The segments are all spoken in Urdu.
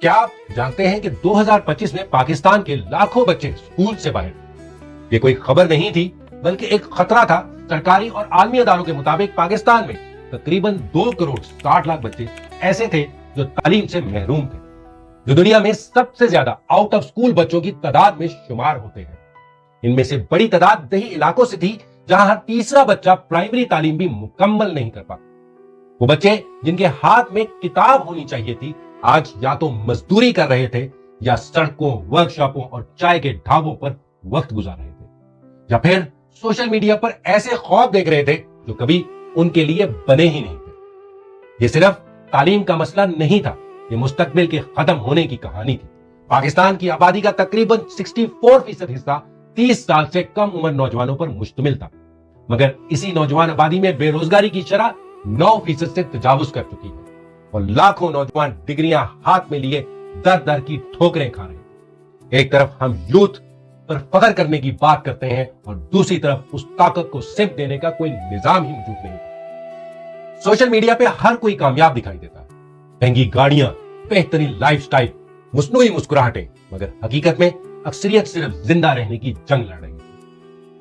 کیا آپ جانتے ہیں کہ 2025 میں پاکستان کے لاکھوں بچے اسکول سے باہر تھے؟ یہ کوئی خبر نہیں تھی بلکہ ایک خطرہ تھا۔ سرکاری اور عالمی اداروں کے مطابق پاکستان میں تقریباً 2 کروڑ 60 لاکھ بچے ایسے تھے جو تعلیم سے محروم تھے، جو دنیا میں سب سے زیادہ آؤٹ آف اسکول بچوں کی تعداد میں شمار ہوتے ہیں۔ ان میں سے بڑی تعداد دیہی علاقوں سے تھی، جہاں ہر تیسرا بچہ پرائمری تعلیم بھی مکمل نہیں کر پاتا۔ وہ بچے جن کے ہاتھ میں کتاب ہونی چاہیے تھی، آج یا تو مزدوری کر رہے تھے یا سڑکوں، ورکشاپوں اور چائے کے ڈھابوں پر وقت گزار رہے تھے، یا پھر سوشل میڈیا پر ایسے خواب دیکھ رہے تھے جو کبھی ان کے لیے بنے ہی نہیں تھے۔ یہ صرف تعلیم کا مسئلہ نہیں تھا، یہ مستقبل کے ختم ہونے کی کہانی تھی۔ پاکستان کی آبادی کا تقریباً 64% حصہ 30 سال سے کم عمر نوجوانوں پر مشتمل تھا، مگر اسی نوجوان آبادی میں بے روزگاری کی شرح 9% سے تجاوز کر چکی ہے، اور لاکھوں نوجوان ڈگریاں ہاتھ میں لیے در در کی ٹھوکریں کھا رہے ہیں۔ ایک طرف ہم یوتھ پر فخر کرنے کی بات کرتے ہیں اور دوسری طرف اس طاقت کو سمت دینے کا کوئی نظام ہی موجود نہیں۔ سوشل میڈیا پہ ہر کوئی کامیاب دکھائی دیتا ہے، مہنگی گاڑیاں، بہترین لائف سٹائل، مصنوعی مسکراہٹیں، مگر حقیقت میں اکثریت صرف زندہ رہنے کی جنگ لڑ رہی ہے۔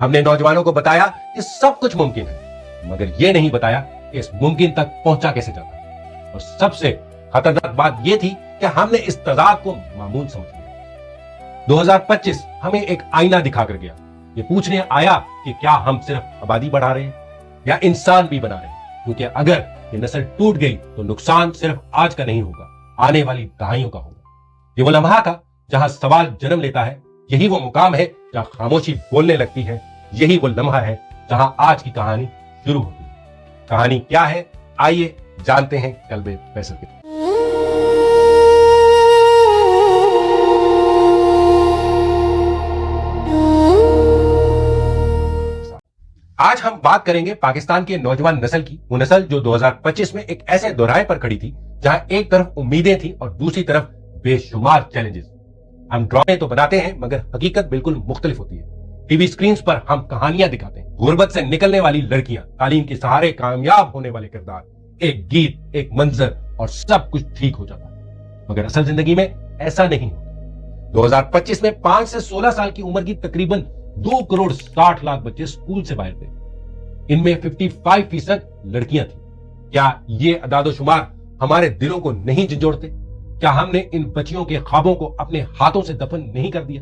ہم نے نوجوانوں کو بتایا کہ سب کچھ ممکن ہے، مگر یہ نہیں بتایا کہ اس ممکن تک پہنچا کیسے جاتا ہے۔ اور سب سے خطرناک بات یہ تھی کہ ہم نے اس تضاد کو معمول سمجھ لیا۔ 2025 ہمیں ایک آئینہ دکھا کر گیا، یہ پوچھنے آیا کہ کیا ہم صرف آبادی بڑھا رہے ہیں یا انسان بھی بنا رہے ہیں، کیونکہ اگر یہ نسل ٹوٹ گئی تو نقصان صرف آج کا نہیں ہوگا، آنے والی دہائیوں کا ہوگا۔ یہ وہ لمحہ تھا جہاں سوال جنم لیتا ہے، یہی وہ مقام ہے جہاں خاموشی بولنے لگتی ہے، یہی وہ لمحہ ہے جہاں آج کی کہانی شروع ہوتی ہے۔ کہانی کیا ہے؟ آئیے جانتے ہیں قلب فیصل کے۔ آج ہم بات کریں گے پاکستان کے نوجوان نسل کی، وہ نسل جو 2025 میں ایک ایسے دورائے پر کھڑی تھی جہاں ایک طرف امیدیں تھیں اور دوسری طرف بے شمار چیلنجز۔ ہم ڈرامے تو بناتے ہیں مگر حقیقت بالکل مختلف ہوتی ہے۔ ٹی وی سکرینز پر ہم کہانیاں دکھاتے ہیں، غربت سے نکلنے والی لڑکیاں، تعلیم کے سہارے کامیاب ہونے والے کردار، ایک گیت، ایک منظر اور سب کچھ ٹھیک ہو جاتا ہے، مگر اصل زندگی میں ایسا نہیں ہوتا۔ 2025 میں 5 سے 16 سال کی عمر کی تقریباً 2 کروڑ 60 لاکھ بچے اسکول سے باہر تھے، ان میں 55% لڑکیاں تھیں۔ کیا یہ اعداد و شمار ہمارے دلوں کو نہیں جھنجھوڑتے؟ کیا ہم نے ان بچیوں کے خوابوں کو اپنے ہاتھوں سے دفن نہیں کر دیا؟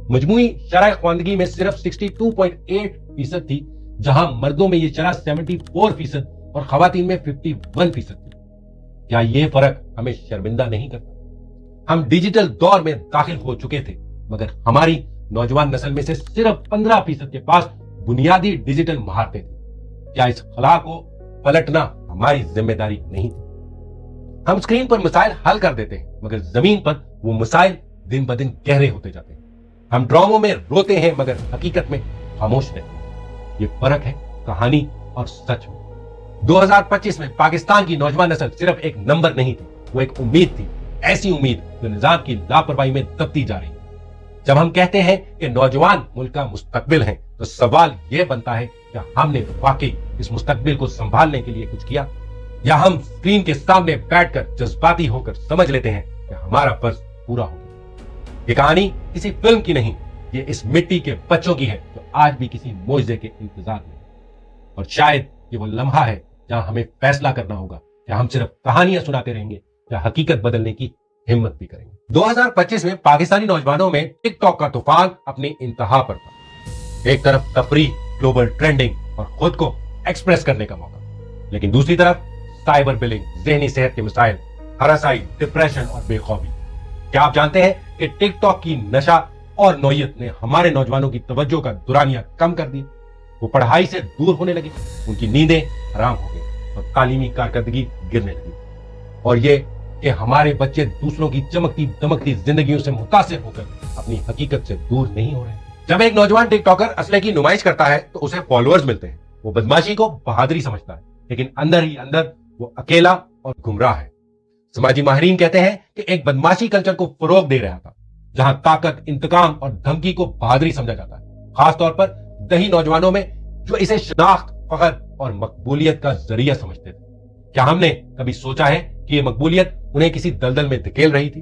مجموعی شرح خواندگی میں صرف 62.8% تھی، جہاں مردوں میں یہ شرح 74% اور خواتین میں 51% تھی۔ کیا یہ فرق ہمیں شرمندہ نہیں کرتا؟ ہم ڈیجیٹل دور میں داخل ہو چکے تھے، مگر ہماری نوجوان نسل میں سے صرف 15% کے پاس بنیادی ڈیجیٹل مہارتیں تھیں۔ کیا اس خلا کو پلٹنا ہماری ذمہ داری نہیں تھی؟ ہم اسکرین پر مسائل حل کر دیتے ہیں، مگر زمین پر وہ مسائل دن بدن گہرے ہوتے جاتے ہیں۔ ہم ڈراموں میں روتے ہیں مگر حقیقت میں خاموش رہتے ہیں۔ یہ فرق ہے کہانی اور سچ میں۔ 2025 میں پاکستان کی نوجوان نسل صرف ایک نمبر نہیں تھی، وہ ایک امید تھی، ایسی امید جو نظام کی لاپرواہی میں دبتی جا رہی ہے۔ جب ہم کہتے ہیں کہ نوجوان ملک کا مستقبل ہیں تو سوال یہ بنتا ہے کہ ہم نے واقعی اس مستقبل کو سنبھالنے کے لیے کچھ کیا، یا ہم اسکرین کے سامنے بیٹھ کر جذباتی ہو کر سمجھ لیتے ہیں کہ ہمارا فرض پورا ہو گیا۔ یہ کہانی کسی فلم کی نہیں، یہ اس مٹی کے بچوں کی ہے جو آج بھی کسی معجزے کے انتظار میں ہے۔ اور شاید یہ وہ لمحہ ہے جہاں ہمیں فیصلہ کرنا ہوگا کہ ہم صرف کہانیاں سناتے رہیں گے یا حقیقت بدلنے کی ہمت بھی کریں گے۔ 2025 میں پاکستانی نوجوانوں میں ٹک ٹاک کا طوفان اپنی انتہا پر تھا۔ ایک طرف تفریح، گلوبل ٹرینڈنگ اور خود کو ایکسپریس کرنے کا موقع، لیکن دوسری طرف سائبر بلنگ، ذہنی صحت کے مسائل، ہراسائی، ڈپریشن اور بے خوفی۔ کیا آپ جانتے ہیں کہ ٹک ٹاک کی نشہ اور نوعیت نے ہمارے نوجوانوں کی توجہ کا دورانیہ کم کر دیا؟ وہ پڑھائی سے دور ہونے لگے، ان کی نیندیں حرام ہو گئی اور تعلیمی کارکردگی گرنے لگی۔ اور یہ کہ ہمارے بچے دوسروں کی چمکتی دمکتی زندگیوں سے متاثر ہو کر اپنی حقیقت سے دور نہیں ہو رہے ہیں۔ جب ایک نوجوان ٹک ٹاکر اسلحے کی نمائش کرتا ہے تو اسے فالوورز ملتے ہیں، وہ بدماشی کو بہادری سمجھتا ہے، لیکن اندر ہی اندر وہ اکیلا اور گمراہ ہے۔ سماجی ماہرین کہتے ہیں کہ ایک بدماشی کلچر کو فروغ دے رہا تھا، جہاں طاقت، انتقام اور دھمکی کو بہادری سمجھا جاتا ہے، خاص طور پر دیہی نوجوانوں میں جو اسے شناخت، فخر اور مقبولیت کا ذریعہ سمجھتے تھے۔ کیا ہم نے کبھی سوچا ہے کہ یہ مقبولیت انہیں کسی دلدل میں دھکیل رہی تھی؟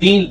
3